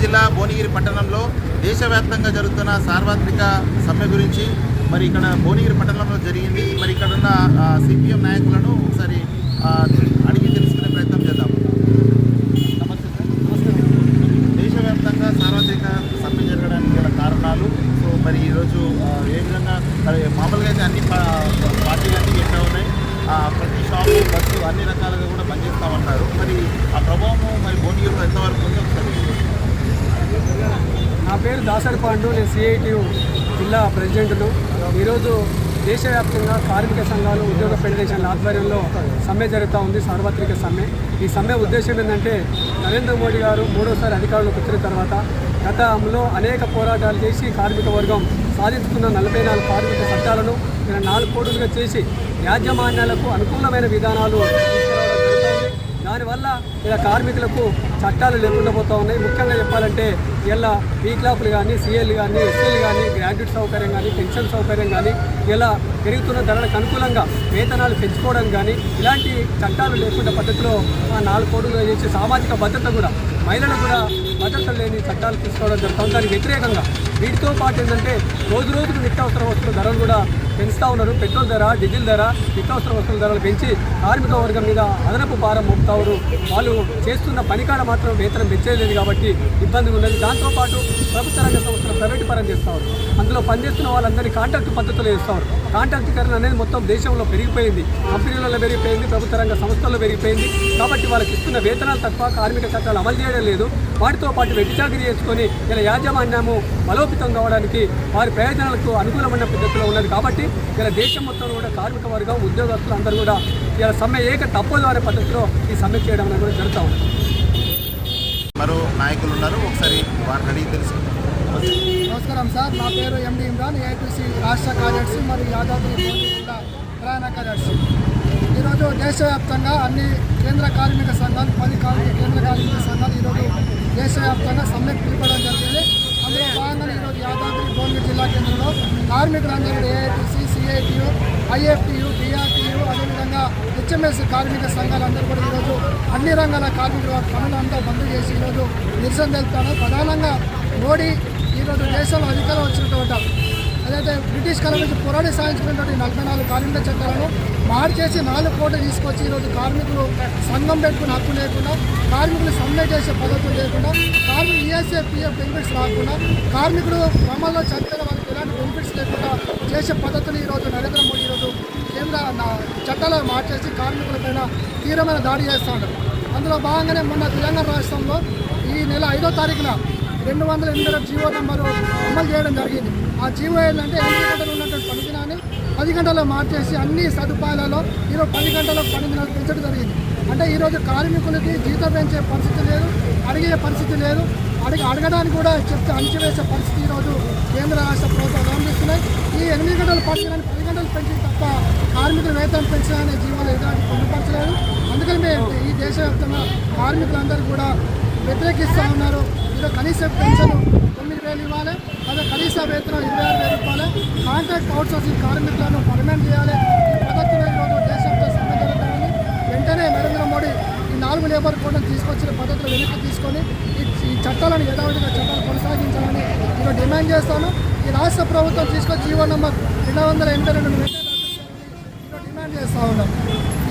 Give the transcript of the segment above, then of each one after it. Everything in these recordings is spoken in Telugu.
జిల్లా భువనగిరి పట్టణంలో దేశవ్యాప్తంగా జరుగుతున్న సార్వత్రిక సమ్మె గురించి మరి ఇక్కడ భువనగిరి పట్టణంలో జరిగింది. మరి ఇక్కడ ఉన్న సిపిఎం నాయకులను ఒకసారి అడిగి తెలుసుకునే ప్రయత్నం చేద్దాం. నమస్తే సార్. దేశవ్యాప్తంగా సార్వత్రిక సమ్మె జరగడానికి గల కారణాలు, సో మరి ఈరోజు ఏ విధంగా మామూలుగా అయితే అన్ని పార్టీలన్నీ ఎట్లా ఉన్నాయి, ప్రతి షాపు బస్సు అన్ని రకాలుగా కూడా బంద్ చేస్తామన్నారు. మరి ఆ ప్రభావం మరి భువనగిరిలో ఎంతవరకు ఉందో ఒకసారి. నా పేరు దాసరి పాండు, నేను సిఐటియు జిల్లా ప్రెసిడెంట్ను. ఈరోజు దేశవ్యాప్తంగా కార్మిక సంఘాలు, ఉద్యోగ ఫెడరేషన్ల ఆధ్వర్యంలో సమ్మె జరుగుతూ ఉంది, సార్వత్రిక సమ్మె. ఈ సమ్మె ఉద్దేశం ఏంటంటే, నరేంద్ర మోడీ గారు మూడోసారి అధికారంలోకి వచ్చిన తర్వాత గతంలో అనేక పోరాటాలు చేసి కార్మిక వర్గం సాధించుకున్న 44 కార్మిక చట్టాలను 4 కోడులుగా చేసి యాజమాన్యాలకు అనుకూలమైన విధానాలు తీసుకురావడం జరుగుతుంది. దానివల్ల ఇలా కార్మికులకు చట్టాలు లేకుండా పోతూ ఉన్నాయి. ముఖ్యంగా చెప్పాలంటే ఇలా వీక్లాప్లు కానీ, సిఎల్ కానీ, ఎస్ఎల్ కానీ, గ్రాడ్యుయేట్ సౌకర్యం కానీ, పెన్షన్ సౌకర్యం కానీ, ఇలా పెరుగుతున్న ధరలకు అనుకూలంగా వేతనాలు పెంచుకోవడం కానీ, ఇలాంటి చట్టాలు లేకుండా పద్ధతిలో 4 కోడులుగా చేసి సామాజిక భద్రత కూడా, మహిళలు కూడా భద్రత లేని చట్టాలు తీసుకోవడం జరుగుతుంది. దానికి వ్యతిరేకంగా వీటితో పాటు ఏంటంటే రోజు రోజుకు నిత్యావసర వస్తువుల ధరలు కూడా పెంచుతూ ఉన్నారు. పెట్రోల్ ధర, డీజిల్ ధర, నిత్యావసర వస్తువుల ధరలు పెంచి కార్మిక వర్గం మీద అదనపు భారం మోపుతారు. వాళ్ళు చేస్తున్న పనికాడ మాత్రం వేతనం పెంచేయలేదు కాబట్టి ఇబ్బందిగా ఉన్నది. దాంతోపాటు ప్రభుత్వ రంగ సంస్థలు ప్రైవేటు పరం చేస్తారు. అందులో పనిచేస్తున్న వాళ్ళందరినీ కాంట్రాక్ట్ పద్ధతిలో చేస్తారు. కాంట్రాక్టీకరణ అనేది మొత్తం దేశంలో పెరిగిపోయింది, కంపెనీలలో పెరిగిపోయింది, ప్రభుత్వ రంగ సంస్థల్లో పెరిగిపోయింది. కాబట్టి వాళ్ళకి ఇస్తున్న వేతనాలు తక్కువ, కార్మిక చట్టాలు అమలు చేయడం లేదు. వాటితో పాటు వెట్టి చాకరీ చేసుకొని ఇలా యాజమాన్యము బలోపేతం కావడానికి వారి ప్రయోజనాలకు అనుకూలమైన పద్ధతిలో ఉన్నది. కాబట్టి ఇలా దేశం మొత్తంలో కూడా కార్మిక వర్గం, ఉద్యోగస్తులు అందరూ కూడా ఇలా సమ్మె తప్పదు అనే పద్ధతిలో ఈ సమ్మె చేయడం అనేది కూడా జరుగుతూ ఉంది. మరో నాయకులు ఉన్నారు, ఒకసారి వారిని అడిగి తెలుసుకుంటాం. నమస్కారం సార్, నా పేరు ఎండి ఇమ్రాన్, ఏఐటీసీ రాష్ట్ర కార్యదర్శి మరియు యాదాద్రి జిల్లా ప్రధాన కార్యదర్శి. ఈరోజు దేశవ్యాప్తంగా అన్ని కేంద్ర కార్మిక సంఘాలు, 10 కేంద్ర కార్మిక సంఘాలు ఈరోజు దేశవ్యాప్తంగా సమ్మెకు పిలుపడం జరిగింది. అందులో భాగంగా ఈరోజు యాదాద్రి భువనగిరి జిల్లా కేంద్రంలో కార్మికులందరూ ఏఐటీసీ, సిఐటియు, ఐఎఫ్టియు, బిఆర్టియు, అదేవిధంగా హెచ్ఎంఎస్ కార్మిక సంఘాలందరూ కూడా ఈరోజు అన్ని రంగాల కార్మికుల పనులంతా బంద్ చేసి ఈరోజు నిరసన తెలుపుతాను. ప్రధానంగా మోడీ ఈరోజు దేశంలో అధికారం వచ్చినటువంటి అదైతే బ్రిటిష్ కాలం నుంచి పోరాడి సాధించుకున్నటువంటి 44 కార్మిక చట్టాలను మార్చేసి 4 కోట్లు తీసుకొచ్చి ఈరోజు కార్మికులు సంఘం పెట్టుకుని హక్కు లేకుండా, కార్మికులు సమ్మె చేసే పద్ధతులు లేకుండా, కార్మికులు ఈఎస్ఏ పిఎఫ్ బెనిఫిట్స్ రాకుండా, కార్మికులు క్రమంలో చనిపోయిన వాళ్ళకి ఎలాంటి బెనిఫిట్స్ లేకుండా చేసే పద్ధతులు ఈరోజు నరేంద్ర మోడీ ఈరోజు కేంద్ర చట్టాలను మార్చేసి కార్మికులపైన తీవ్రమైన దాడి చేస్తూ ఉన్నారు. అందులో భాగంగానే మొన్న తెలంగాణ రాష్ట్రంలో ఈ నెల 5వ తారీఖున 282 జీవో నెంబరు అమలు చేయడం జరిగింది. ఆ జీవో ఏంటంటే 8 గంటలు ఉన్నటువంటి పని దినాన్ని 10 గంటల్లో మార్చేసి అన్ని సదుపాయాలలో ఈరోజు 10 గంటలకు పని దినాలు పెంచడం జరిగింది. అంటే ఈరోజు కార్మికులకి జీతం పెంచే పరిస్థితి లేదు, అడిగే పరిస్థితి లేదు, అడగడానికి కూడా చెప్తే అణచివేసే పరిస్థితి ఈరోజు కేంద్ర రాష్ట్ర ప్రభుత్వాలు గమనిస్తున్నాయి. ఈ 8 గంటలు పని దినాన్ని 10 గంటలు పెంచి తప్ప కార్మికుల వేతనం పెంచాలనే జీవోలు ఎలాంటి పొందుపరచలేదు. అందుకని మేము ఈ దేశవ్యాప్తంగా కార్మికులందరూ కూడా వ్యతిరేకిస్తూ ఉన్నారు. ఈరోజు కనీస పెన్షన్ 9,000 ఇవ్వాలి, అదే కనీస వేతనం 26,000 రూపాయలు, కాంట్రాక్ట్ అవుట్సోర్సింగ్ కార్మికులను పర్మనెంట్ చేయాలి. ఈ పద్ధతిలో ఈరోజు దేశంలో సమ్మె జరుగుతుంది. వెంటనే నరేంద్ర మోడీ ఈ 4 లేబర్ కోడ్లను తీసుకొచ్చిన పద్ధతులు వెనక్కి తీసుకొని ఈ చట్టాలను యథావిధిగా చట్టాలు కొనసాగించాలని ఈరోజు డిమాండ్ చేస్తాను. ఈ రాష్ట్ర ప్రభుత్వం తీసుకొచ్చి జీవో నెంబర్ 282 ఈరోజు డిమాండ్ చేస్తూ ఉన్నాం.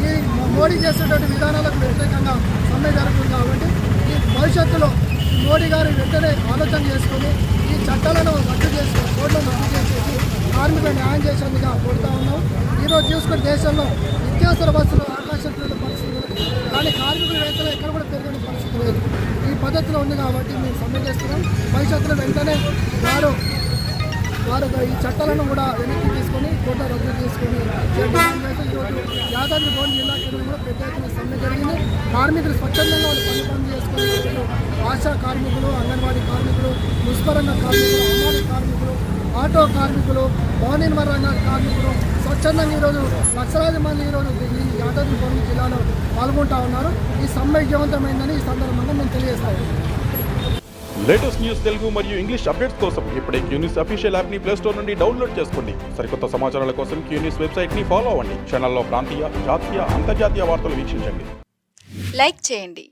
ఈ మోడీ చేసేటువంటి విధానాలకు వ్యతిరేకంగా సమ్మె జరుగుతుంది. కాబట్టి ఈ భవిష్యత్తులో మోడీ గారు వెంటనే ఆలోచన చేసుకొని ఈ చట్టాలను రద్దు చేసి, కోడ్లను రద్దు చేసేసి కార్మికులు న్యాయం చేసేందుగా కోరుతూ ఉన్నాం. ఈరోజు చూసుకుని దేశంలో నిత్యావసర వస్తువులు ఆకాశం పరిస్థితి లేదు, కానీ కార్మికుల వేతనం ఎక్కడ కూడా పెరిగిన పరిస్థితి లేదు. ఈ పద్ధతిలో ఉంది కాబట్టి మేము సమ్మె చేస్తున్నాం. భవిష్యత్తులో వెంటనే వారు ఈ చట్టాలను కూడా వెనక్కి తీసుకొని కోట రద్దు చేసుకొని ఈరోజు యాదాద్రి భువనగిరి జిల్లా కేంద్రంలో పెద్ద ఎత్తున సమ్మె జరిగింది. కార్మికులు స్వచ్ఛందంగా వాళ్ళు పని చేసుకుని ఆశా కార్మికులు, అంగన్వాడీ కార్మికులు, మున్సిపల్ కార్మికులు, అమ్మాయి కార్మికులు, ఆటో కార్మికులు, భవన నిర్మాణ రంగ కార్మికులు స్వచ్ఛందంగా ఈరోజు లక్షలాది మంది ఈరోజు ఈ యాదాద్రి భువనగిరి జిల్లాలో పాల్గొంటూ ఉన్నారు. ఈ సమ్మె విజయవంతమైందని ఈ సందర్భంగా మేము తెలియజేస్తాము. లేటెస్ట్ న్యూస్ తెలుగు మరియు ఇంగ్లీష్ అప్డేట్స్ కోసం ఇప్పుడే క్యూన్యూస్ అఫీషియల్ యాప్ ని ప్లే స్టోర్ నుండి డౌన్లోడ్ చేసుకోండి. సరికొత్త సమాచారాల కోసం క్యూన్యూస్ వెబ్సైట్ ని ఫాలో అవ్వండి. ఛానల్లో ప్రాంతీయ, జాతీయ, అంతర్జాతీయ వార్తలు వీక్షించండి. లైక్ చేయండి.